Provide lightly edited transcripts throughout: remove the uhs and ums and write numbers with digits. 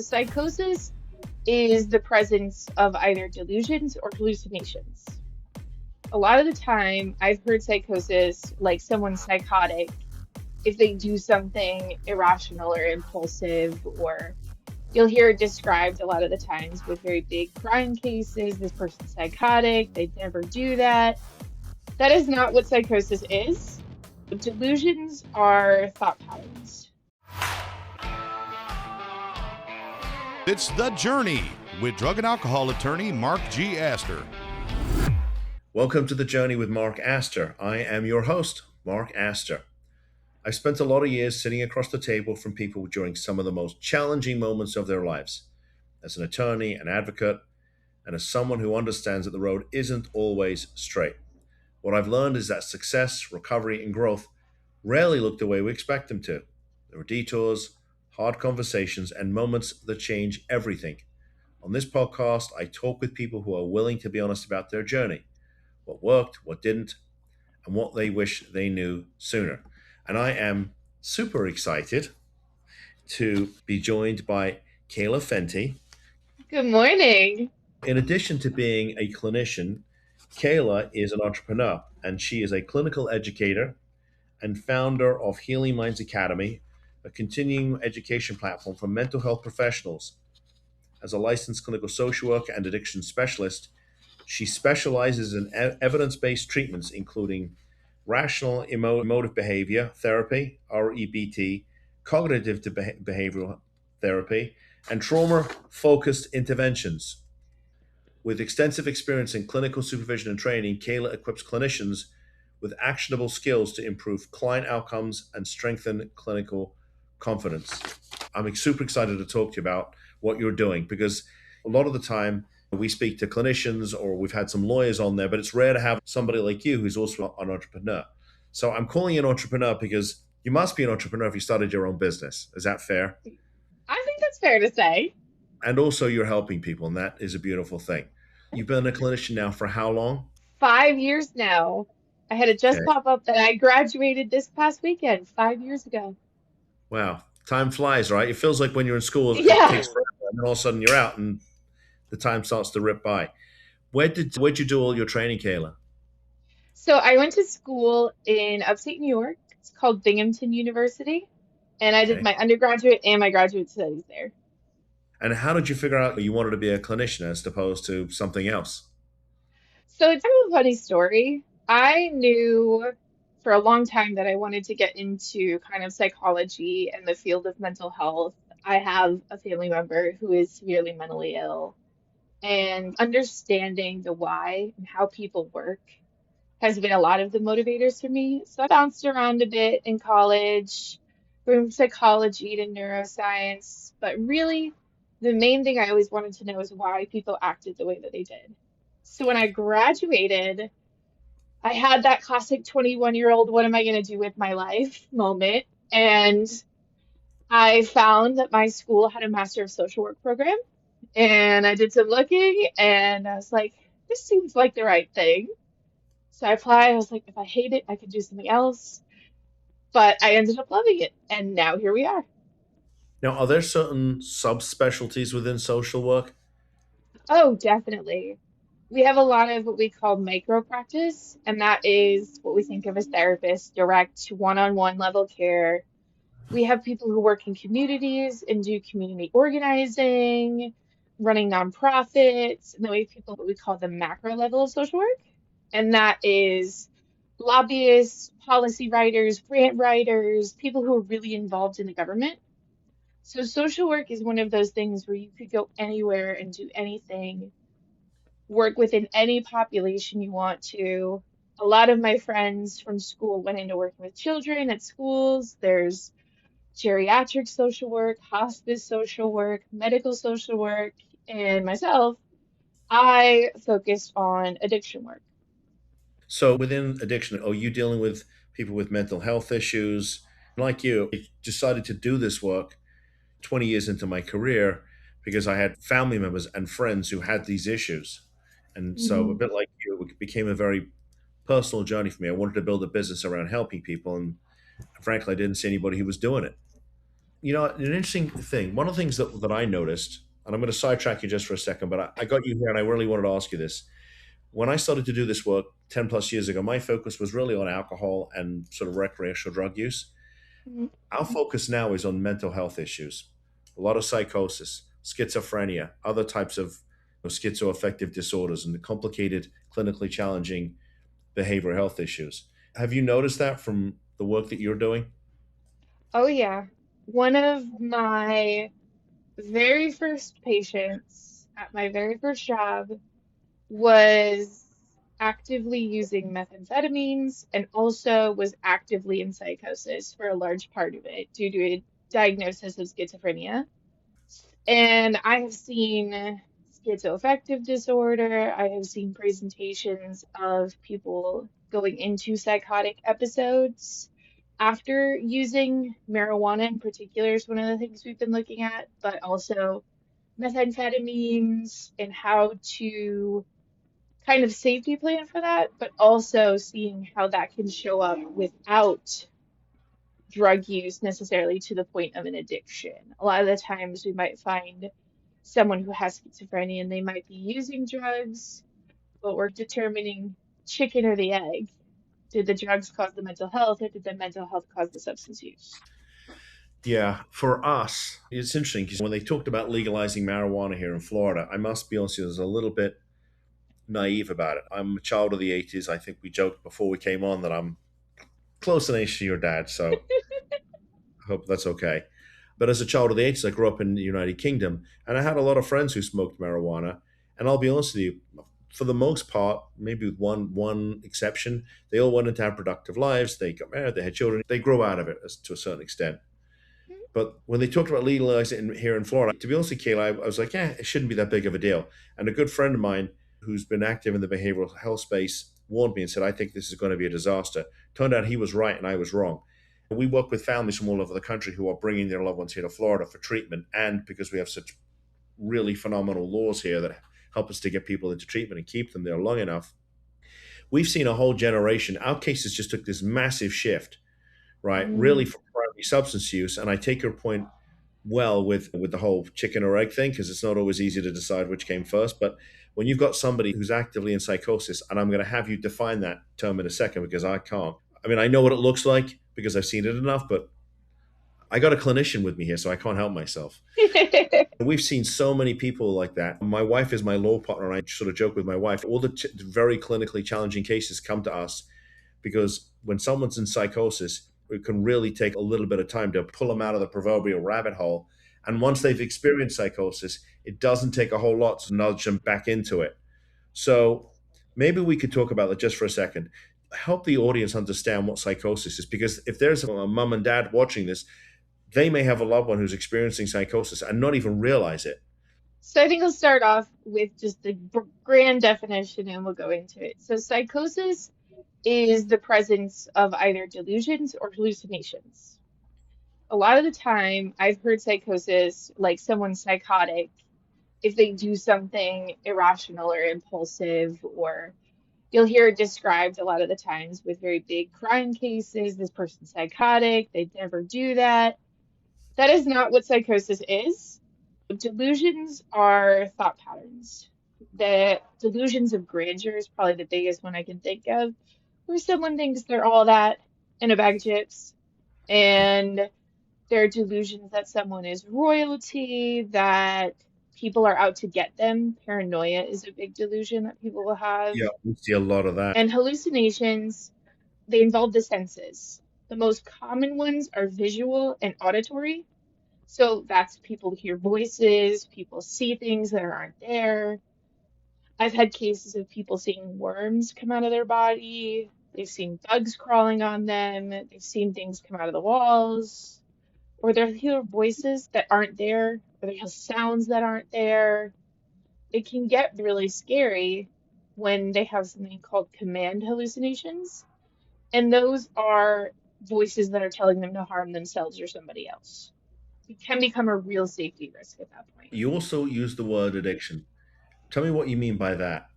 Psychosis is the presence of either delusions or hallucinations. A lot of the time, I've heard psychosis like someone's psychotic if they do something irrational or impulsive, or you'll hear it described a lot of the times with very big crime cases. This person's psychotic, they'd never do that. That is not what psychosis is. Delusions are thought patterns. It's The Journey with drug and alcohol attorney Mark G. Astor. Welcome to The Journey with Mark Astor. I am your host, Mark Astor. I've spent a lot of years sitting across the table from people during some of the most challenging moments of their lives. As an attorney, an advocate, and as someone who understands that the road isn't always straight. What I've learned is that success, recovery, and growth rarely look the way we expect them to. There are detours, hard conversations, and moments that change everything. On this podcast, I talk with people who are willing to be honest about their journey, what worked, what didn't, and what they wish they knew sooner. And I am super excited to be joined by Kayla Fenty. Good morning. In addition to being a clinician, Kayla is an entrepreneur, and she is a clinical educator and founder of Healing Minds Academy, a continuing education platform for mental health professionals. As a licensed clinical social worker and addiction specialist, she specializes in evidence-based treatments, including rational emotive behavior therapy, REBT, cognitive behavioral therapy, and trauma-focused interventions. With extensive experience in clinical supervision and training, Kayla equips clinicians with actionable skills to improve client outcomes and strengthen clinical confidence. I'm super excited to talk to you about what you're doing, because a lot of the time we speak to clinicians or we've had some lawyers on there, but it's rare to have somebody like you who's also an entrepreneur. So I'm calling you an entrepreneur because you must be an entrepreneur if you started your own business. Is that fair? I think that's fair to say. And also you're helping people, and that is a beautiful thing. You've been a clinician now for how long? 5 years now. I had it just Okay. pop up that I graduated this past weekend, 5 years ago. Wow. Time flies, right? It feels like when you're in school, it Yeah. takes forever, and then all of a sudden you're out and the time starts to rip by. Where'd you do all your training, Kayla? So I went to school in upstate New York. It's called Binghamton University, and I did Okay. my undergraduate and my graduate studies there. And how did you figure out you wanted to be a clinician as opposed to something else? So it's kind of a funny story. I knew for a long time that I wanted to get into kind of psychology and the field of mental health. I have a family member who is severely mentally ill, and understanding the why and how people work has been a lot of the motivators for me. So I bounced around a bit in college, from psychology to neuroscience, but really the main thing I always wanted to know is why people acted the way that they did. So when I graduated, I had that classic 21-year-old, what am I going to do with my life moment? And I found that my school had a Master of Social Work program, and I did some looking, and I was like, this seems like the right thing. So I applied. I was like, if I hate it, I could do something else. But I ended up loving it, and now here we are. Now, are there certain subspecialties within social work? Oh, definitely. We have a lot of what we call micro practice, and that is what we think of as therapists, direct one-on-one level care. We have people who work in communities and do community organizing, running nonprofits, and then we have people what we call the macro level of social work, and that is lobbyists, policy writers, grant writers, people who are really involved in the government. So social work is one of those things where you could go anywhere and do anything, work within any population you want to. A lot of my friends from school went into working with children at schools. There's geriatric social work, hospice social work, medical social work, and myself, I focused on addiction work. So within addiction, are you dealing with people with mental health issues? Like you, I decided to do this work 20 years into my career because I had family members and friends who had these issues. And so a Mhm. bit like you, it became a very personal journey for me. I wanted to build a business around helping people. And frankly, I didn't see anybody who was doing it. An interesting thing. One of the things that I noticed, and I'm going to sidetrack you just for a second, but I got you here and I really wanted to ask you this. When I started to do this work 10 plus years ago, my focus was really on alcohol and sort of recreational drug use. Mhm. Our focus now is on mental health issues, a lot of psychosis, schizophrenia, other types of schizoaffective disorders, and the complicated, clinically challenging behavioral health issues. Have you noticed that from the work that you're doing? Oh, yeah. One of my very first patients at my very first job was actively using methamphetamines and also was actively in psychosis for a large part of it due to a diagnosis of schizophrenia. And I have seen schizoaffective disorder. I have seen presentations of people going into psychotic episodes after using marijuana in particular is one of the things we've been looking at, but also methamphetamines and how to kind of safety plan for that, but also seeing how that can show up without drug use necessarily to the point of an addiction. A lot of the times we might find someone who has schizophrenia and they might be using drugs, but we're determining chicken or the egg. Did the drugs cause the mental health or did the mental health cause the substance use? Yeah, for us, it's interesting because when they talked about legalizing marijuana here in Florida, I must be honest, with you, I was a little bit naive about it. I'm a child of the 80s. I think we joked before we came on that I'm close in age to your dad, so I hope that's okay. But as a child of the 80s, I grew up in the United Kingdom, and I had a lot of friends who smoked marijuana. And I'll be honest with you, for the most part, maybe with one exception, they all went into have productive lives. They got married, they had children, they grew out of it to a certain extent. But when they talked about legalizing it here in Florida, to be honest with you, Kayla, I was like, yeah, it shouldn't be that big of a deal. And a good friend of mine who's been active in the behavioral health space warned me and said, I think this is going to be a disaster. Turned out he was right and I was wrong. We work with families from all over the country who are bringing their loved ones here to Florida for treatment. And because we have such really phenomenal laws here that help us to get people into treatment and keep them there long enough, we've seen a whole generation. Our cases just took this massive shift, right? Really Mm. from primary substance use. And I take your point well with the whole chicken or egg thing because it's not always easy to decide which came first. But when you've got somebody who's actively in psychosis, and I'm going to have you define that term in a second because I can't. I mean, I know what it looks like because I've seen it enough, but I got a clinician with me here, so I can't help myself. We've seen so many people like that. My wife is my law partner, and I sort of joke with my wife. All the very clinically challenging cases come to us because when someone's in psychosis, it can really take a little bit of time to pull them out of the proverbial rabbit hole. And once they've experienced psychosis, it doesn't take a whole lot to nudge them back into it. So maybe we could talk about that just for a second. Help the audience understand what psychosis is, because if there's a mom and dad watching this, they may have a loved one who's experiencing psychosis and not even realize it. So I think I'll start off with just the grand definition and we'll go into it. So psychosis is the presence of either delusions or hallucinations. A lot of the time, I've heard psychosis like someone's psychotic if they do something irrational or impulsive, or you'll hear it described a lot of the times with very big crime cases. This person's psychotic, they'd never do that. That is not what psychosis is. Delusions are thought patterns. The delusions of grandeur is probably the biggest one I can think of, where someone thinks they're all that in a bag of chips, and there are delusions that someone is royalty, that people are out to get them. Paranoia is a big delusion that people will have. Yeah, we see a lot of that. And hallucinations, they involve the senses. The most common ones are visual and auditory. So that's people hear voices, people see things that aren't there. I've had cases of people seeing worms come out of their body. They've seen bugs crawling on them. They've seen things come out of the walls. Or they'll hear voices that aren't there. Or they hear sounds that aren't there. It can get really scary when they have something called command hallucinations. And those are voices that are telling them to harm themselves or somebody else. It can become a real safety risk at that point. You also use the word addiction. Tell me what you mean by that.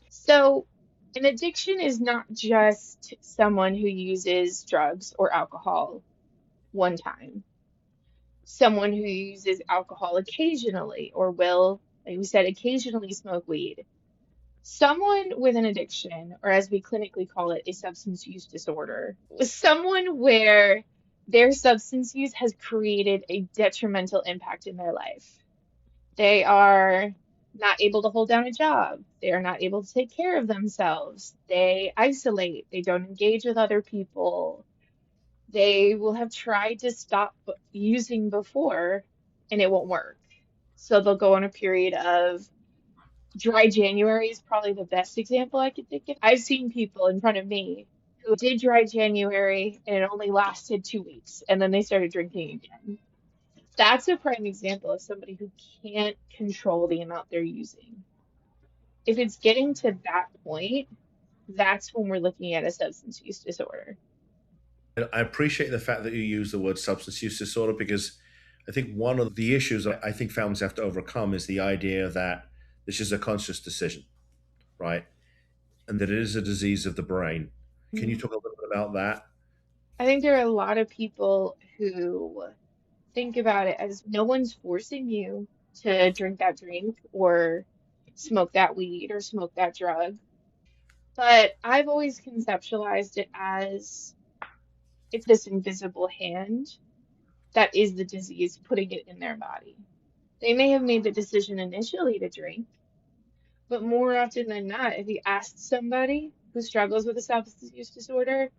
So, an addiction is not just someone who uses drugs or alcohol one time. someone who uses alcohol occasionally or will, like we said, occasionally smoke weed. Someone with an addiction, or as we clinically call it, a substance use disorder, someone where their substance use has created a detrimental impact in their life. They are not able to hold down a job. They are not able to take care of themselves. They isolate. They don't engage with other people. They will have tried to stop using before and it won't work. So they'll go on a period of dry January is probably the best example I could think of. I've seen people in front of me who did dry January and it only lasted 2 weeks and then they started drinking again. That's a prime example of somebody who can't control the amount they're using. If it's getting to that point, that's when we're looking at a substance use disorder. I appreciate the fact that you use the word substance use disorder because I think one of the issues I think families have to overcome is the idea that this is a conscious decision, right? And that it is a disease of the brain. Can you Mhm. talk a little bit about that? I think there are a lot of people who think about it as no one's forcing you to drink that drink or smoke that weed or smoke that drug. But I've always conceptualized it as it's this invisible hand that is the disease putting it in their body. They may have made the decision initially to drink, but more often than not, if you ask somebody who struggles with a substance use disorder,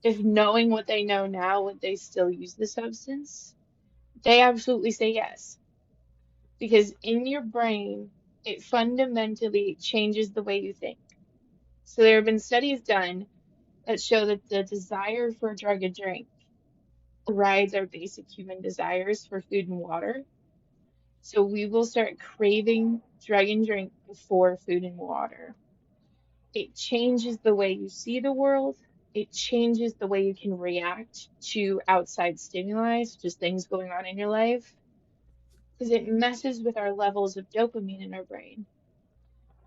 if knowing what they know now, would they still use the substance? They absolutely say yes. Because in your brain, it fundamentally changes the way you think. So there have been studies done that show that the desire for a drug and drink rides our basic human desires for food and water. So we will start craving drug and drink before food and water. It changes the way you see the world. It changes the way you can react to outside stimuli, just things going on in your life, because it messes with our levels of dopamine in our brain,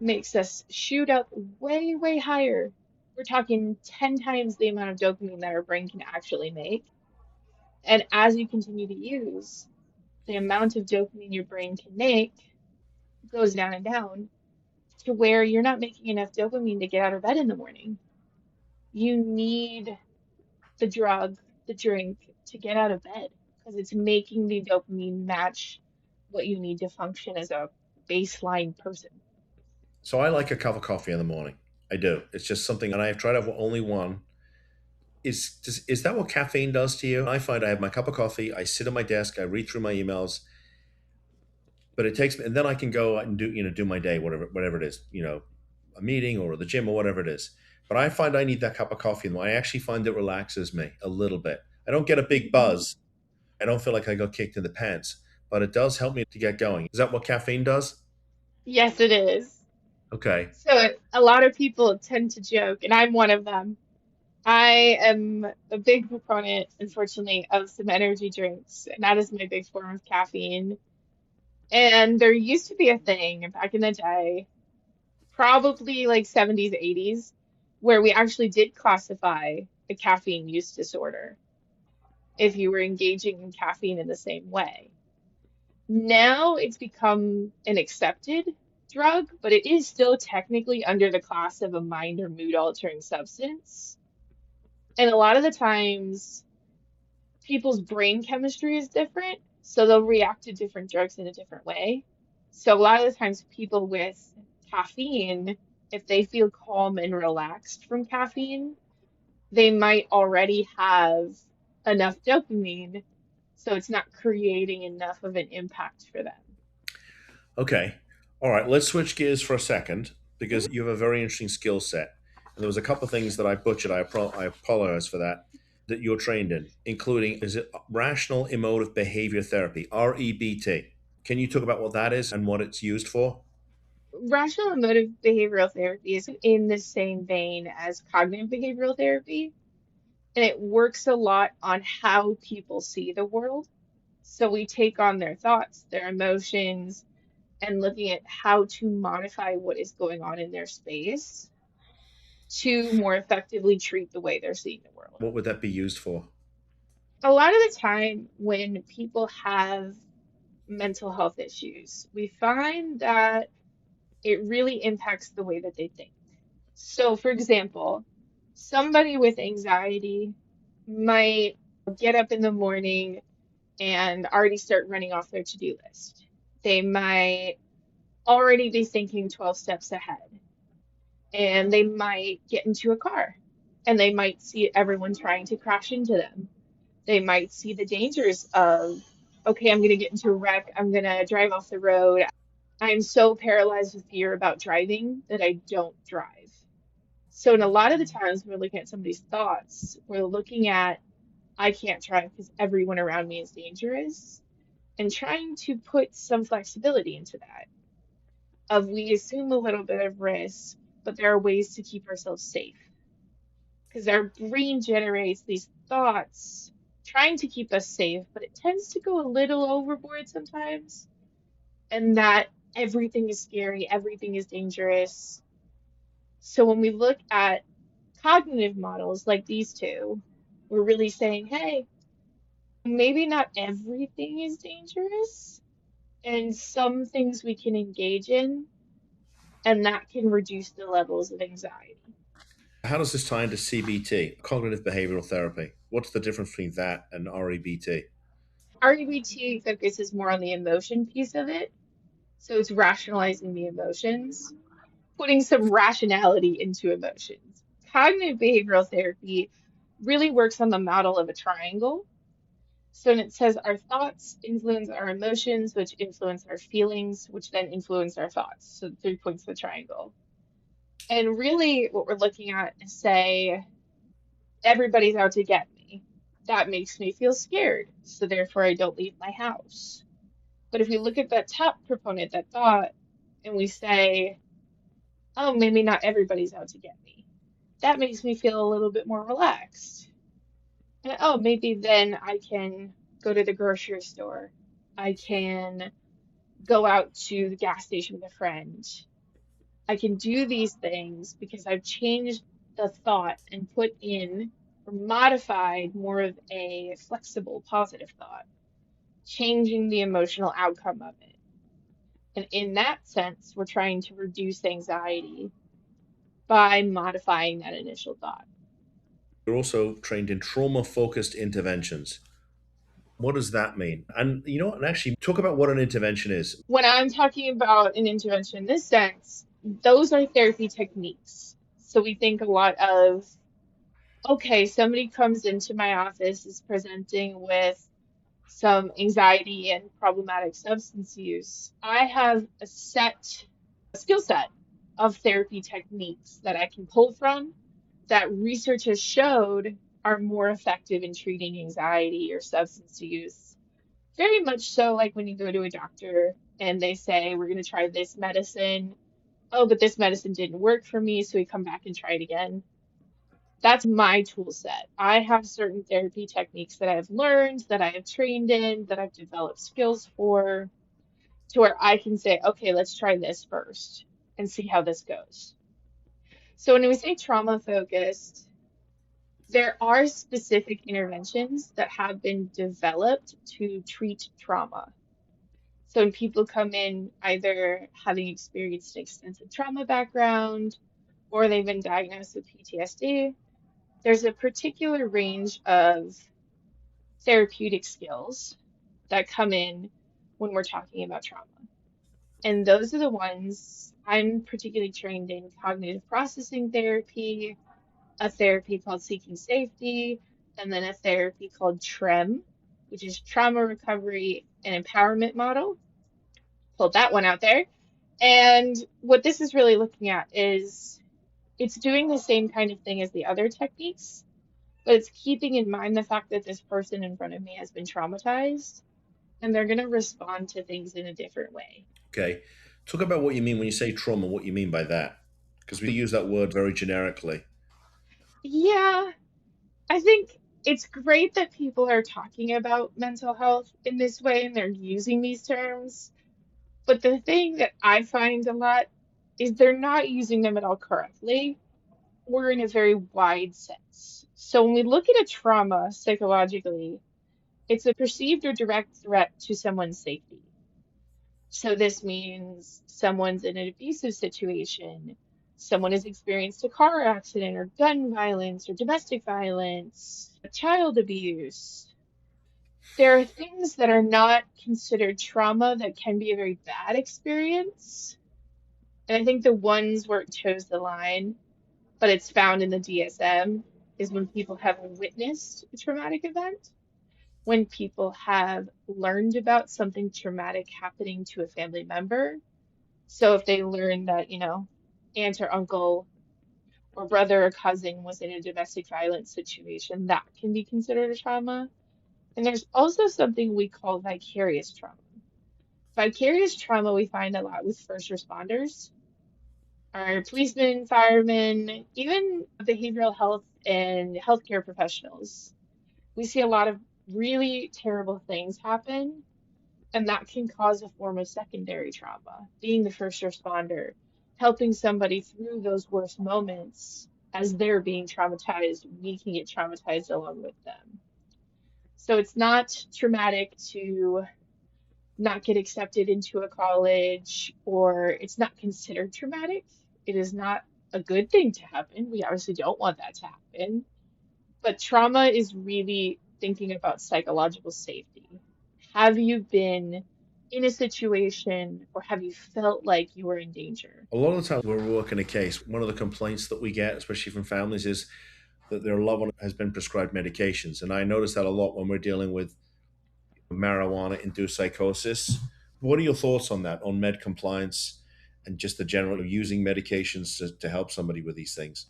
makes us shoot up way, way higher. We're talking 10 times the amount of dopamine that our brain can actually make. And as you continue to use, the amount of dopamine your brain can make goes down and down to where you're not making enough dopamine to get out of bed in the morning. You need the drug, the drink to get out of bed because it's making the dopamine match what you need to function as a baseline person. So I like a cup of coffee in the morning. I do. It's just something, and I've tried out only one. Is that what caffeine does to you? I find I have my cup of coffee, I sit at my desk, I read through my emails, but it takes me, and then I can go out and do my day, whatever it is, a meeting or the gym or whatever it is. But I find I need that cup of coffee, and I actually find it relaxes me a little bit. I don't get a big Mhm. buzz. I don't feel like I got kicked in the pants, but it does help me to get going. Is that what caffeine does? Yes, it is. Okay. So a lot of people tend to joke, and I'm one of them. I am a big proponent, unfortunately, of some energy drinks, and that is my big form of caffeine. And there used to be a thing back in the day, probably like 70s, 80s, where we actually did classify a caffeine use disorder if you were engaging in caffeine in the same way. Now it's become an accepted drug, but it is still technically under the class of a mind or mood altering substance. And a lot of the times, people's brain chemistry is different, so they'll react to different drugs in a different way. So a lot of the times, people with caffeine, if they feel calm and relaxed from caffeine, they might already have enough dopamine, so it's not creating enough of an impact for them. Okay. All right. Let's switch gears for a second because Mhm. you have a very interesting skill set. And there was a couple of things that I butchered. I apologize for that. That you're trained in, including is it rational emotive behavior therapy (REBT)? Can you talk about what that is and what it's used for? Rational emotive behavioral therapy is in the same vein as cognitive behavioral therapy, and it works a lot on how people see the world. So we take on their thoughts, their emotions, and looking at how to modify what is going on in their space to more effectively treat the way they're seeing the world. What would that be used for? A lot of the time when people have mental health issues, we find that it really impacts the way that they think. So, for example, somebody with anxiety might get up in the morning and already start running off their to-do list. They might already be thinking 12 steps ahead, and they might get into a car and they might see everyone trying to crash into them. They might see the dangers of, okay, I'm going to get into a wreck, I'm going to drive off the road. I'm so paralyzed with fear about driving that I don't drive. So, in a lot of the times when we're looking at somebody's thoughts, we're looking at, I can't drive because everyone around me is dangerous, and trying to put some flexibility into that. Of we assume a little bit of risk, but there are ways to keep ourselves safe because our brain generates these thoughts trying to keep us safe, but it tends to go a little overboard sometimes, and that everything is scary, everything is dangerous. So when we look at cognitive models like these two, we're really saying, hey, maybe not everything is dangerous, and some things we can engage in, and that can reduce the levels of anxiety. How does this tie into CBT, cognitive behavioral therapy? What's the difference between that and REBT? REBT focuses more on the emotion piece of it, so it's rationalizing the emotions, putting some rationality into emotions. Cognitive behavioral therapy really works on the model of a triangle. So when it says our thoughts influence our emotions, which influence our feelings, which then influence our thoughts. So 3 points of the triangle. And really what we're looking at is say, everybody's out to get me. That makes me feel scared. So therefore I don't leave my house. But if we look at that top proponent, that thought, and we say, oh, maybe not everybody's out to get me, that makes me feel a little bit more relaxed. And oh, maybe then I can go to the grocery store. I can go out to the gas station with a friend. I can do these things because I've changed the thought and put in or modified more of a flexible, positive thought, changing the emotional outcome of it. And in that sense, we're trying to reduce anxiety by modifying that initial thought. You're also trained in trauma focused interventions. What does that mean? And you know what? And actually, talk about what an intervention is. When I'm talking about an intervention in this sense, those are therapy techniques. So we think a lot of, okay, somebody comes into my office is presenting with some anxiety and problematic substance use. I have a skill set of therapy techniques that I can pull from that research has showed are more effective in treating anxiety or substance use. Very much so, like when you go to a doctor and they say, we're going to try this medicine. Oh, but this medicine didn't work for me, so we come back and try it again. That's my tool set. I have certain therapy techniques that I've learned, that I have trained in, that I've developed skills for, to where I can say, okay, let's try this first and see how this goes. So when we say trauma focused, there are specific interventions that have been developed to treat trauma. So when people come in either having experienced an extensive trauma background or they've been diagnosed with PTSD, there's a particular range of therapeutic skills that come in when we're talking about trauma. And those are the ones I'm particularly trained in: cognitive processing therapy, a therapy called Seeking Safety, and then a therapy called TREM, which is Trauma Recovery and Empowerment Model. Pulled that one out there. And what this is really looking at is it's doing the same kind of thing as the other techniques, but it's keeping in mind the fact that this person in front of me has been traumatized and they're going to respond to things in a different way. Okay. Talk about what you mean when you say trauma, what you mean by that. Because we use that word very generically. Yeah, I think it's great that people are talking about mental health in this way and they're using these terms. But the thing that I find a lot is they're not using them at all correctly or in a very wide sense. So when we look at a trauma psychologically, It's a perceived or direct threat to someone's safety. So this means someone's in an abusive situation, someone has experienced a car accident or gun violence or domestic violence, child abuse. There are things that are not considered trauma that can be a very bad experience. And I think the ones where it toes the line, but it's found in the DSM, is when people have witnessed a traumatic event, when people have learned about something traumatic happening to a family member. So if they learn that, aunt or uncle or brother or cousin was in a domestic violence situation, that can be considered a trauma. And there's also something we call vicarious trauma. Vicarious trauma we find a lot with first responders, our policemen, firemen, even behavioral health and healthcare professionals. We see a lot of really terrible things happen, and that can cause a form of secondary trauma. Being the first responder, helping somebody through those worst moments as they're being traumatized, we can get traumatized along with them. So it's not traumatic to not get accepted into a college, or it's not considered traumatic. It is not a good thing to happen. We obviously don't want that to happen. But trauma is really thinking about psychological safety. Have you been in a situation or have you felt like you were in danger? A lot of the time we're working a case, one of the complaints that we get, especially from families, is that their loved one has been prescribed medications. And I notice that a lot when we're dealing with marijuana induced psychosis. What are your thoughts on that, on med compliance and just the general of using medications to help somebody with these things?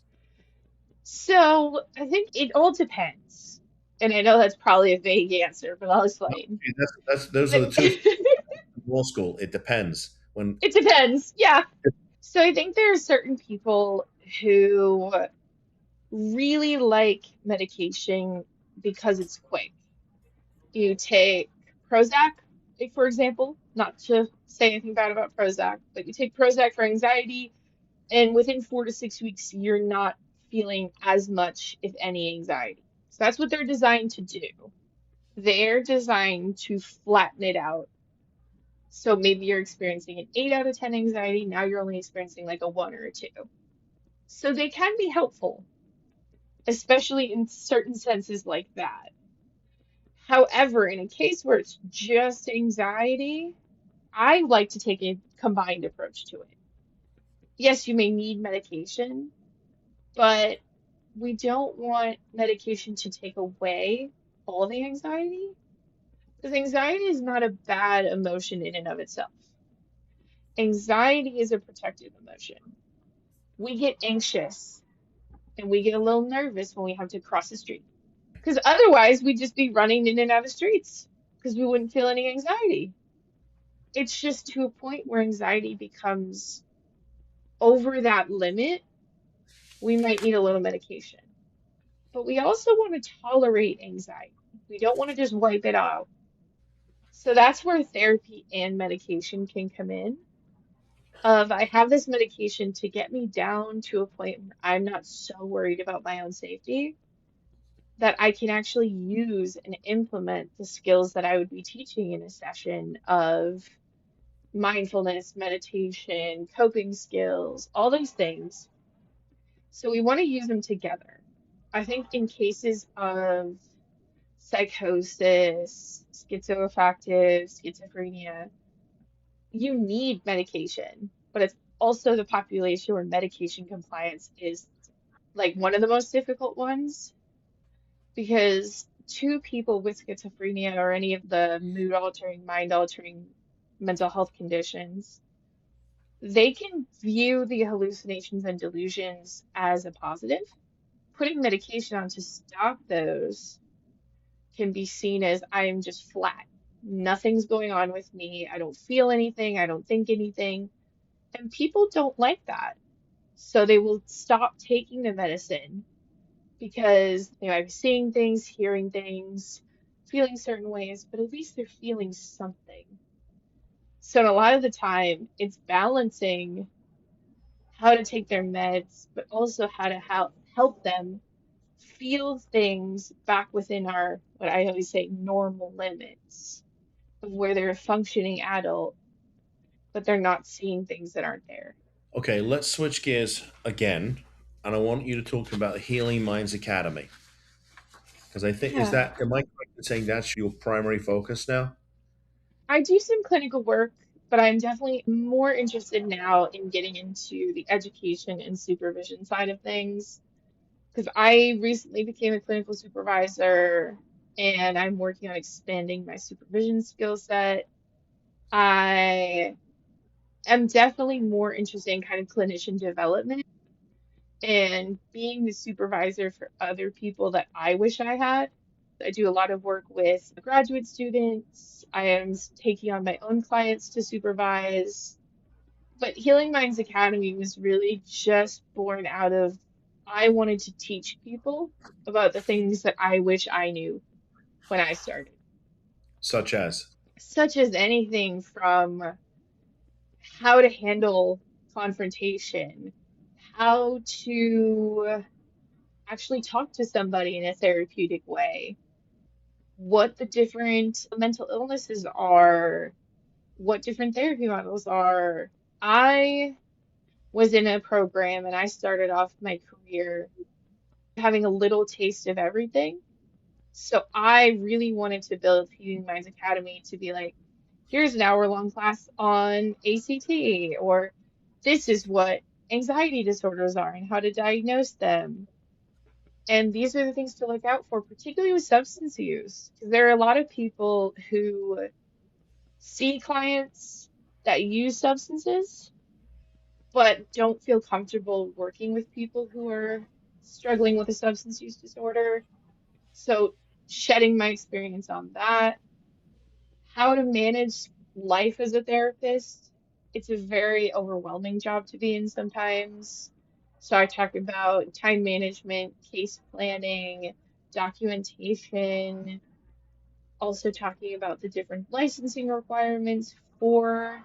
So I think it all depends. And I know that's probably a vague answer, but I'll No, explain. those are the two things in law school. It depends. When It depends. Yeah. So I think there are certain people who really like medication because it's quick. You take Prozac, like, for example, not to say anything bad about Prozac, but you take Prozac for anxiety, and within 4 to 6 weeks, you're not feeling as much, if any, anxiety. So that's what they're designed to do. They're designed to flatten it out. So maybe you're experiencing an 8 out of 10 anxiety, now you're only experiencing like a 1 or a 2. So they can be helpful, especially in certain senses like that. However, in a case where it's just anxiety, I like to take a combined approach to it. Yes, you may need medication, but we don't want medication to take away all the anxiety, because anxiety is not a bad emotion in and of itself. Anxiety is a protective emotion. We get anxious and we get a little nervous when we have to cross the street, because otherwise we'd just be running in and out of streets because we wouldn't feel any anxiety. It's just to a point where anxiety becomes over that limit, we might need a little medication. But we also want to tolerate anxiety. We don't want to just wipe it out. So that's where therapy and medication can come in. Of I have this medication to get me down to a point where I'm not so worried about my own safety that I can actually use and implement the skills that I would be teaching in a session of mindfulness, meditation, coping skills, all those things. So we want to use them together. I think in cases of psychosis, schizoaffective, schizophrenia, you need medication, but it's also the population where medication compliance is like one of the most difficult ones, because two people with schizophrenia or any of the mood altering, mind altering mental health conditions, they can view the hallucinations and delusions as a positive. Putting medication on to stop those can be seen as I am just flat. Nothing's going on with me. I don't feel anything. I don't think anything. And people don't like that. So they will stop taking the medicine because they might be seeing things, hearing things, feeling certain ways, but at least they're feeling something. So a lot of the time, it's balancing how to take their meds, but also how to help them feel things back within our, what I always say, normal limits of where they're a functioning adult, but they're not seeing things that aren't there. Okay, let's switch gears again, and I want you to talk about the Healing Minds Academy because I think is Yeah. that am I correct in saying that's your primary focus now? I do some clinical work, but I'm definitely more interested now in getting into the education and supervision side of things because I recently became a clinical supervisor and I'm working on expanding my supervision skill set. I am definitely more interested in kind of clinician development and being the supervisor for other people that I wish I had. I do a lot of work with graduate students. I am taking on my own clients to supervise. But Healing Minds Academy was really just born out of I wanted to teach people about the things that I wish I knew when I started, Such as such as anything from how to handle confrontation, how to actually talk to somebody in a therapeutic way, what the different mental illnesses are, what different therapy models are. I was in a program and I started off my career having a little taste of everything. So I really wanted to build Healing Minds Academy to be like, here's an hour-long class on ACT, or this is what anxiety disorders are and how to diagnose them. And these are the things to look out for, particularly with substance use, because there are a lot of people who see clients that use substances, but don't feel comfortable working with people who are struggling with a substance use disorder. So, shedding my experience on that, how to manage life as a therapist. It's a very overwhelming job to be in sometimes. So I talk about time management, case planning, documentation, also talking about the different licensing requirements for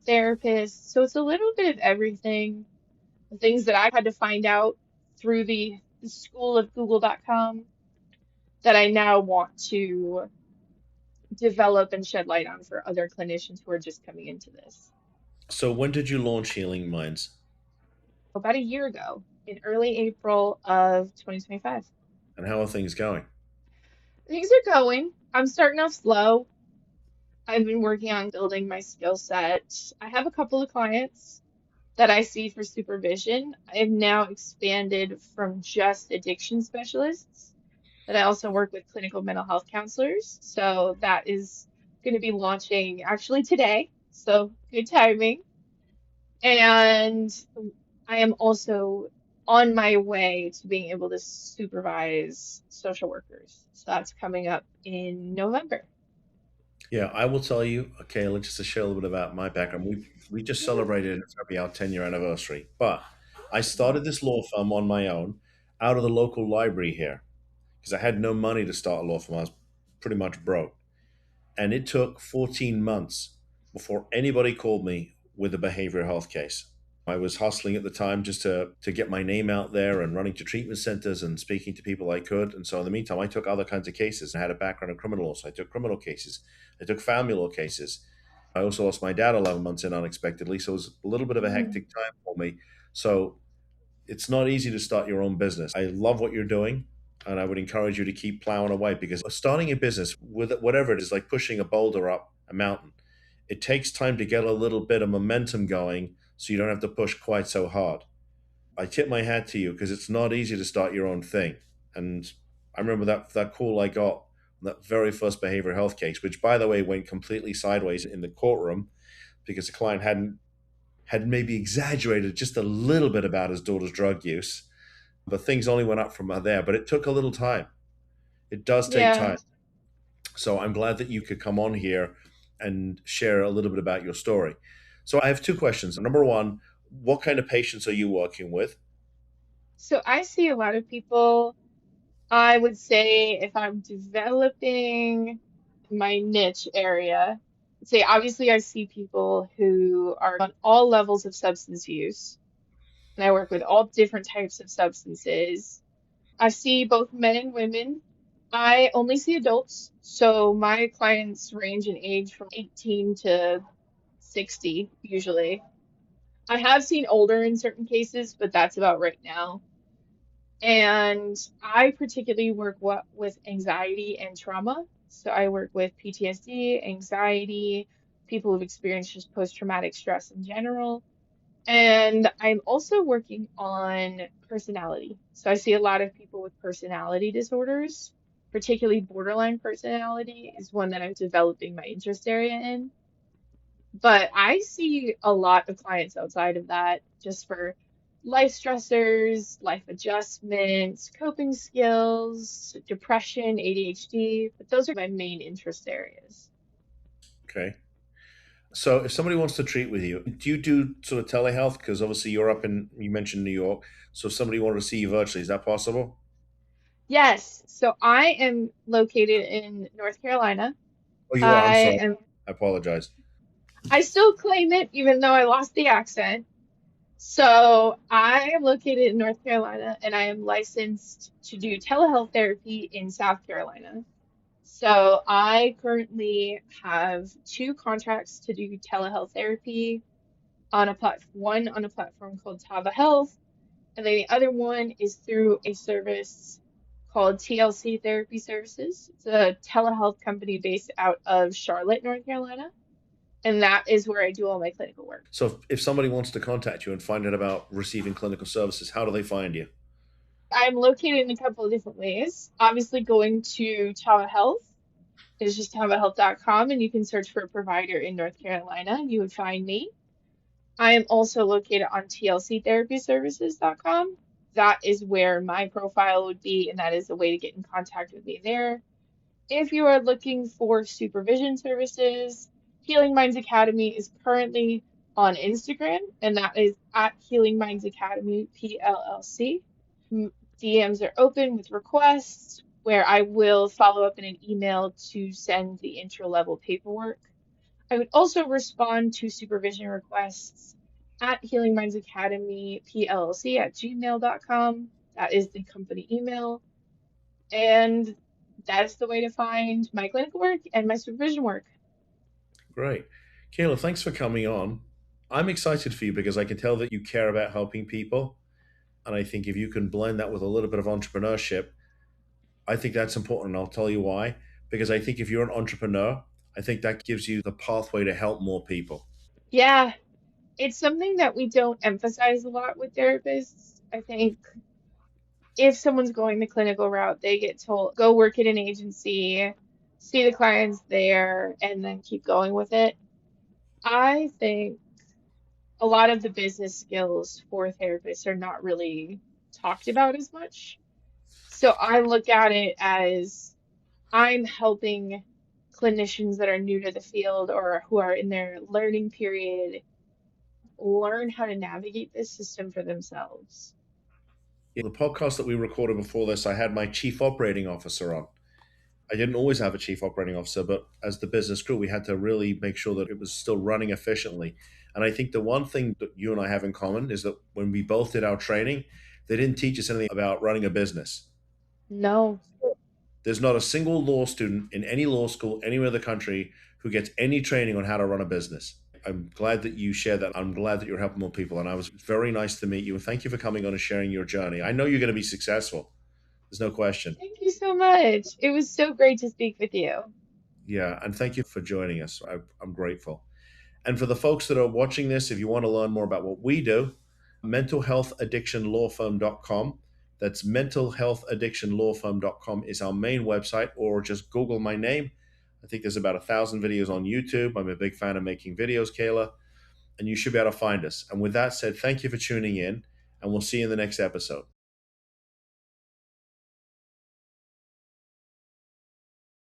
therapists. So it's a little bit of everything. The things that I had to find out through the school of google.com that I now want to develop and shed light on for other clinicians who are just coming into this. so when did you launch Healing Minds, About a year ago, in early April of 2025. and how are things going? Things are going. I'm starting off slow. I've been working on building my skill set. I have a couple of clients that I see for supervision. I have now expanded from just addiction specialists, that I also work with clinical mental health counselors. So that is going to be launching actually today. So good timing. And I am also on my way to being able to supervise social workers. So that's coming up in November. Yeah, I will tell you, okay, let's just share a little bit about my background. We just Yeah. celebrated in February our 10-year anniversary, but I started Wow. this law firm on my own out of the local library here because I had no money to start a law firm. I was pretty much broke. And it took 14 months before anybody called me with a behavioral health case. I was hustling at the time just to get my name out there and running to treatment centers and speaking to people I could. And so in the meantime, I took other kinds of cases. I had a background in criminal law, so I took criminal cases. I took family law cases. I also lost my dad 11 months in unexpectedly, so it was a little bit of a Mm. hectic time for me. So it's not easy to start your own business. I love what you're doing, and I would encourage you to keep plowing away because starting a business with whatever it is, like pushing a boulder up a mountain, it takes time to get a little bit of momentum going so you don't have to push quite so hard. I tip my hat to you because it's not easy to start your own thing. And I remember that call I got on that very first behavioral health case, which by the way went completely sideways in the courtroom because the client had maybe exaggerated just a little bit about his daughter's drug use, but things only went up from there. But it took a little time. It does take Yeah. time. So I'm glad that you could come on here and share a little bit about your story. So I have two questions. Number one, what kind of patients are you working with? So I see a lot of people. I would say if I'm developing my niche area, say obviously I see people who are on all levels of substance use, and I work with all different types of substances. I see both men and women. I only see adults, so my clients range in age from 18 to 60 usually. I have seen older in certain cases, but that's about right now. And I particularly work with anxiety and trauma. So I work with PTSD, anxiety, people who've experienced just post-traumatic stress in general. And I'm also working on personality. So I see a lot of people with personality disorders, particularly borderline personality is one that I'm developing my interest area in. But I see a lot of clients outside of that just for life stressors, life adjustments, coping skills, depression, ADHD, but those are my main interest areas. Okay. So if somebody wants to treat with you, do you do sort of telehealth? Because obviously you're up in, you mentioned New York. So if somebody wanted to see you virtually, is that possible? Yes, so I am located in North Carolina. Oh, you are. I'm I sorry. am I apologize. I still claim it even though I lost the accent. So I am located in North Carolina and I am licensed to do telehealth therapy in South Carolina. So I currently have two contracts to do telehealth therapy on a one on a platform called Tava Health, and then the other one is through a service called TLC Therapy Services. It's a telehealth company based out of Charlotte, North Carolina, and that is where I do all my clinical work. So if somebody wants to contact you and find out about receiving clinical services, how do they find you? I'm located in a couple of different ways. Obviously, going to Tava Health is just tavahealth.com, and you can search for a provider in North Carolina, and you would find me. I am also located on tlctherapyservices.com. That is where my profile would be, and that is the way to get in contact with me there. If you are looking for supervision services, Healing Minds Academy is currently on Instagram, and that is at Healing Minds Academy PLLC. DMs are open with requests where I will follow up in an email to send the intro level paperwork. I would also respond to supervision requests at Healing Minds Academy PLLC at gmail.com. That is the company email. And that's the way to find my clinical work and my supervision work. Great. Kayla, thanks for coming on. I'm excited for you because I can tell that you care about helping people. And I think if you can blend that with a little bit of entrepreneurship, I think that's important. And I'll tell you why. Because I think if you're an entrepreneur, I think that gives you the pathway to help more people. Yeah, it's something that we don't emphasize a lot with therapists. I think if someone's going the clinical route, they get told, go work at an agency, see the clients there, and then keep going with it. I think a lot of the business skills for therapists are not really talked about as much. So I look at it as I'm helping clinicians that are new to the field or who are in their learning period learn how to navigate this system for themselves. In the podcast that we recorded before this, I had my chief operating officer on. I didn't always have a chief operating officer, but as the business grew, we had to really make sure that it was still running efficiently. And I think the one thing that you and I have in common is that when we both did our training, they didn't teach us anything about running a business. No, There's not a single law student in any law school anywhere in the country who gets any training on how to run a business. I'm glad that you share that. I'm glad that you're helping more people. And I was very nice to meet you. And thank you for coming on and sharing your journey. I know you're going to be successful. There's no question. thank you so much. It was so great to speak with you. Yeah. And thank you for joining us. I'm grateful. And for the folks that are watching this, if you want to learn more about what we do, mentalhealthaddictionlawfirm.com. That's mentalhealthaddictionlawfirm.com is our main website, or just Google my name. I think there's about 1,000 videos on YouTube. I'm a big fan of making videos, Kayla, and you should be able to find us. And with that said, thank you for tuning in, and we'll see you in the next episode.